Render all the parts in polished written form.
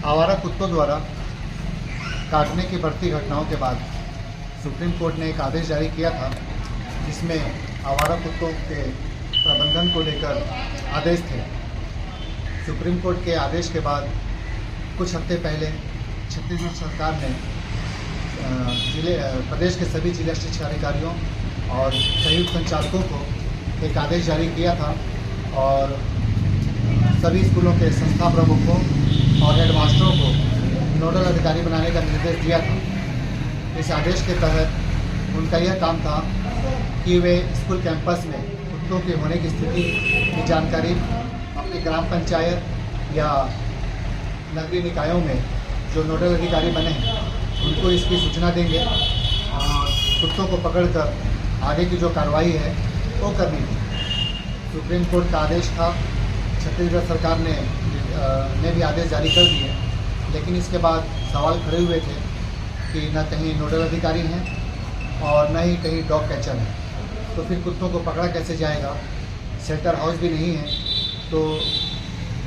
आवारा कुत्तों द्वारा काटने की बढ़ती घटनाओं के बाद सुप्रीम कोर्ट ने एक आदेश जारी किया था, जिसमें आवारा कुत्तों के प्रबंधन को लेकर आदेश थे। सुप्रीम कोर्ट के आदेश के बाद कुछ हफ्ते पहले छत्तीसगढ़ सरकार ने प्रदेश के सभी जिला शिक्षा अधिकारियों और संयुक्त संचालकों को एक आदेश जारी किया था और सभी स्कूलों के संस्था प्रमुखों और हेडमास्टरों को नोडल अधिकारी बनाने का निर्देश दिया था। इस आदेश के तहत उनका यह काम था कि वे स्कूल कैंपस में कुत्तों के होने की स्थिति की जानकारी अपने ग्राम पंचायत या नगरीय निकायों में जो नोडल अधिकारी बने हैं उनको इसकी सूचना देंगे और कुत्तों को पकड़कर आगे की जो कार्रवाई है वो करनी थी। सुप्रीम कोर्ट का आदेश था, छत्तीसगढ़ सरकार ने भी आदेश जारी कर दिए, लेकिन इसके बाद सवाल खड़े हुए थे कि न कहीं नोडल अधिकारी हैं और न ही कहीं डॉग कैचर है, तो फिर कुत्तों को पकड़ा कैसे जाएगा। शेल्टर हाउस भी नहीं है, तो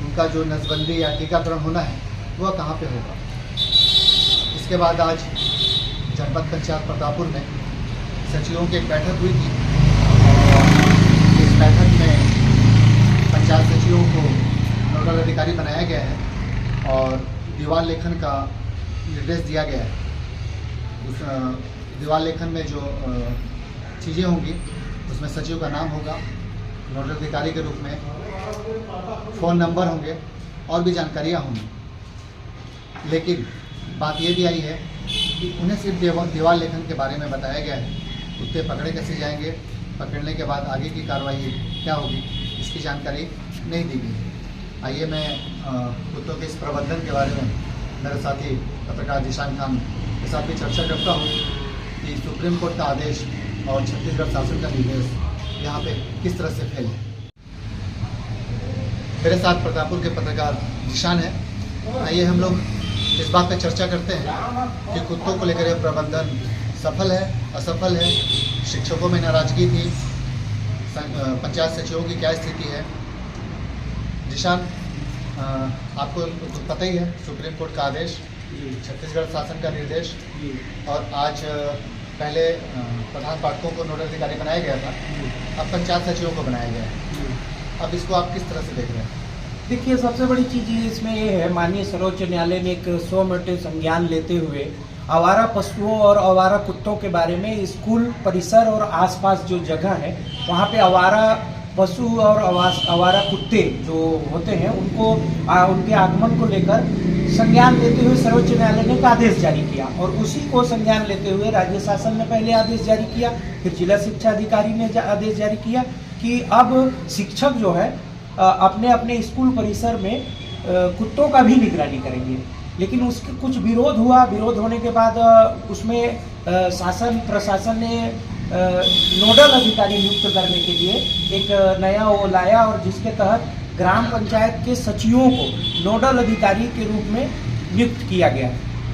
उनका जो नसबंदी या टीकाकरण होना है वह कहाँ पे होगा। इसके बाद आज जनपद पंचायत प्रतापपुर में सचिवों की एक बैठक हुई थी और इस बैठक में पंचायत सचिवों को नोडल अधिकारी बनाया गया है और दीवार लेखन का निर्देश दिया गया है। उस दीवार लेखन में जो चीज़ें होंगी उसमें सचिव का नाम होगा, नोडल अधिकारी के रूप में फ़ोन नंबर होंगे और भी जानकारियाँ होंगी। लेकिन बात ये भी आई है कि उन्हें सिर्फ दीवार लेखन के बारे में बताया गया है, कुत्ते पकड़े कैसे जाएंगे, पकड़ने के बाद आगे की कार्रवाई क्या होगी, इसकी जानकारी नहीं दी गई। आइए मैं कुत्तों के इस प्रबंधन के बारे में मेरे साथी पत्रकार जिशान खान के साथ भी चर्चा करता हूँ कि सुप्रीम कोर्ट का आदेश और छत्तीसगढ़ शासन का निर्देश यहाँ पे किस तरह से फैले। मेरे साथ प्रतापपुर के पत्रकार जिशान है। आइए हम लोग इस बात पर चर्चा करते हैं कि कुत्तों को लेकर यह प्रबंधन सफल है, असफल है, शिक्षकों में नाराजगी थी, पंचायत सचिवों की क्या स्थिति है। जिशान, आपको तो पता ही है सुप्रीम कोर्ट का आदेश, छत्तीसगढ़ शासन का निर्देश और आज पहले प्रधान पाठकों को नोडल अधिकारी बनाया गया था, अब पंचायत सचिवों को बनाया गया है। अब इसको आप किस तरह से देख रहे हैं? देखिए, सबसे बड़ी चीज़ इसमें ये है, माननीय सर्वोच्च न्यायालय ने एक स्वमेव संज्ञान लेते हुए आवारा पशुओं और आवारा कुत्तों के बारे में स्कूल परिसर और आसपास जो जगह है वहाँ पे आवारा पशु और आवारा कुत्ते जो होते हैं उनको उनके आगमन को लेकर संज्ञान लेते हुए सर्वोच्च न्यायालय ने एक आदेश जारी किया और उसी को संज्ञान लेते हुए राज्य शासन ने पहले आदेश जारी किया, फिर जिला शिक्षा अधिकारी ने आदेश जारी किया कि अब शिक्षक जो है अपने अपने स्कूल परिसर में कुत्तों का भी निगरानी करेंगे। लेकिन उसके कुछ विरोध हुआ, विरोध होने के बाद उसमें शासन प्रशासन ने नोडल अधिकारी नियुक्त करने के लिए एक नया वो लाया और जिसके तहत ग्राम पंचायत के सचिवों को नोडल अधिकारी के रूप में नियुक्त किया गया।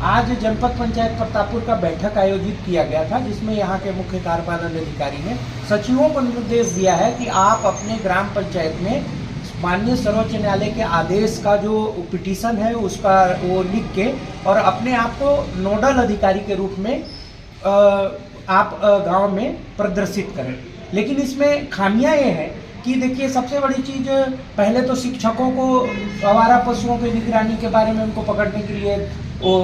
आज जनपद पंचायत प्रतापपुर का बैठक आयोजित किया गया था, जिसमें यहाँ के मुख्य कार्यपालन अधिकारी ने सचिवों को निर्देश दिया है कि आप अपने ग्राम पंचायत में माननीय सर्वोच्च न्यायालय के आदेश का जो पिटीशन है उसका वो लिख के और अपने आप को नोडल अधिकारी के रूप में आप गांव में प्रदर्शित करें। लेकिन इसमें खामियां ये है कि देखिए, सबसे बड़ी चीज़, पहले तो शिक्षकों को आवारा पशुओं की निगरानी के बारे में उनको पकड़ने के लिए वो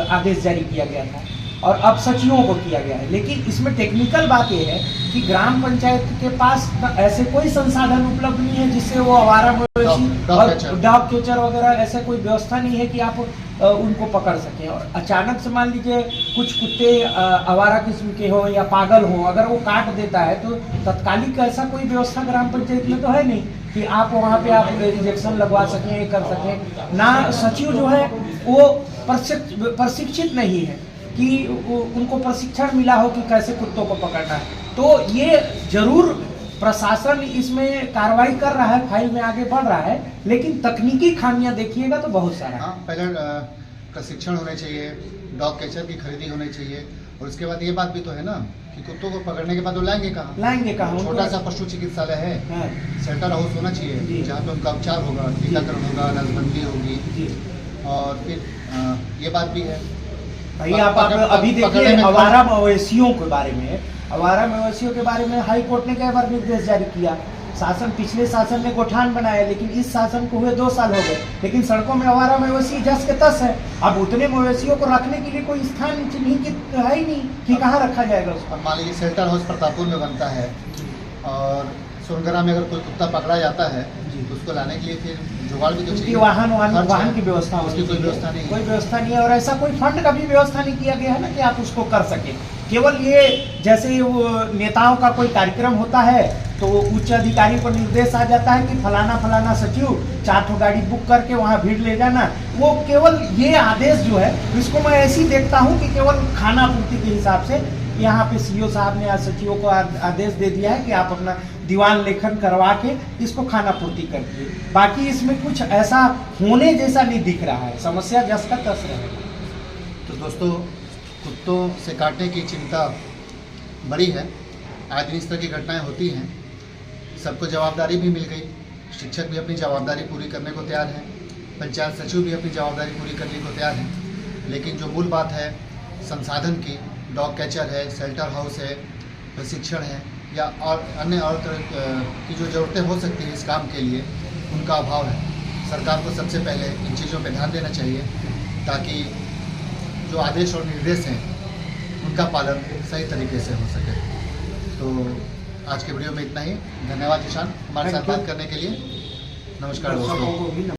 आदेश जारी किया गया था और अब सचिवों को किया गया है। लेकिन इसमें टेक्निकल बात यह है कि ग्राम पंचायत के पास ऐसे कोई संसाधन उपलब्ध नहीं है जिससे वो आवारा मवेशी डॉग कैचर वगैरह ऐसा कोई व्यवस्था नहीं है कि आप उनको पकड़ सकें। और अचानक से मान लीजिए कुछ कुत्ते आवारा किस्म के हो या पागल हो, अगर वो काट देता है तो तत्कालिक ऐसा कोई व्यवस्था ग्राम पंचायत में तो है नहीं कि आप वहाँ पे आप इंजेक्शन लगवा सकें, ये कर सकें। ना सचिव जो है वो प्रशिक्षित नहीं है कि उनको प्रशिक्षण मिला हो कि कैसे कुत्तों को पकड़ना है। तो ये जरूर प्रशासन इसमें कार्रवाई कर रहा है, फाइल में आगे बढ़ रहा है, लेकिन तकनीकी खामियां देखिएगा तो बहुत सारा। हाँ, पहले प्रशिक्षण होने चाहिए, डॉग कैचर की खरीदी होनी चाहिए और उसके बाद ये बात भी तो है ना कि कुत्तों को पकड़ने के बाद वो लाएंगे कहाँ? छोटा सा पशु चिकित्सालय है, शेल्टर हाउस होना चाहिए जहाँ पे उनका उपचार होगा, टीकाकरण होगा, नसबंदी होगी और फिर ये बात भी है। भाई आप अभी देखिए पकड़ने में आवारा मवेशियों के बारे में, आवारा मवेशियों के बारे में हाई कोर्ट ने कई बार निर्देश जारी किया। शासन, पिछले शासन ने गोठान बनाया, लेकिन इस शासन को हुए 2 साल हो गए, लेकिन सड़कों में आवारा मवेशी जस के तस है। अब उतने मवेशियों को रखने के लिए कोई स्थान चिन्हित है ही नहीं कि कहाँ रखा जाएगा उसको। अब मान लीजिए शेल्टर हाउस प्रतापपुर में बनता है और सोनगरा में अगर कोई कुत्ता पकड़ा जाता है तो उसको लाने के लिए फिर जुगाड़ भी तो उनकी चाहिए। वाहन की व्यवस्था उसकी होनी कोई चाहिए। व्यवस्था नहीं है। कोई व्यवस्था नहीं है, और ऐसा कोई फंड का भी व्यवस्था नहीं किया गया है ना कि आप उसको कर सके। केवल ये जैसे वो नेताओं का कोई कार्यक्रम होता है तो उच्च अधिकारी को निर्देश आ जाता है कि फलाना फलाना सचिव 4 गाड़ी बुक करके वहाँ भीड़ ले जाना। वो केवल ये आदेश जो है इसको मैं ऐसे ही देखता हूँ कि केवल खाना पूर्ति के हिसाब से यहाँ पे सीओ साहब ने आज सचिवों को आदेश दे दिया है कि आप अपना दीवान लेखन करवा के इसको खाना पूर्ति कर दिए। बाकी इसमें कुछ ऐसा होने जैसा नहीं दिख रहा है, समस्या जस का तस रहेगा। तो दोस्तों, कुत्तों से काटने की चिंता बड़ी है, आए दिन इस तरह की घटनाएं होती हैं। सबको जवाबदारी भी मिल गई, शिक्षक भी अपनी जवाबदारी पूरी करने को तैयार हैं, पंचायत सचिव भी अपनी जवाबदारी पूरी करने को तैयार हैं, लेकिन जो मूल बात है संसाधन की, डॉग कैचर है, शेल्टर हाउस है, प्रशिक्षण है या और अन्य और तरह की जो ज़रूरतें हो सकती हैं इस काम के लिए, उनका अभाव है। सरकार को सबसे पहले इन चीज़ों पर ध्यान देना चाहिए ताकि जो आदेश और निर्देश हैं उनका पालन सही तरीके से हो सके। तो आज के वीडियो में इतना ही। धन्यवाद ईशान हमारे साथ बात करने के लिए। नमस्कार दोस्तों।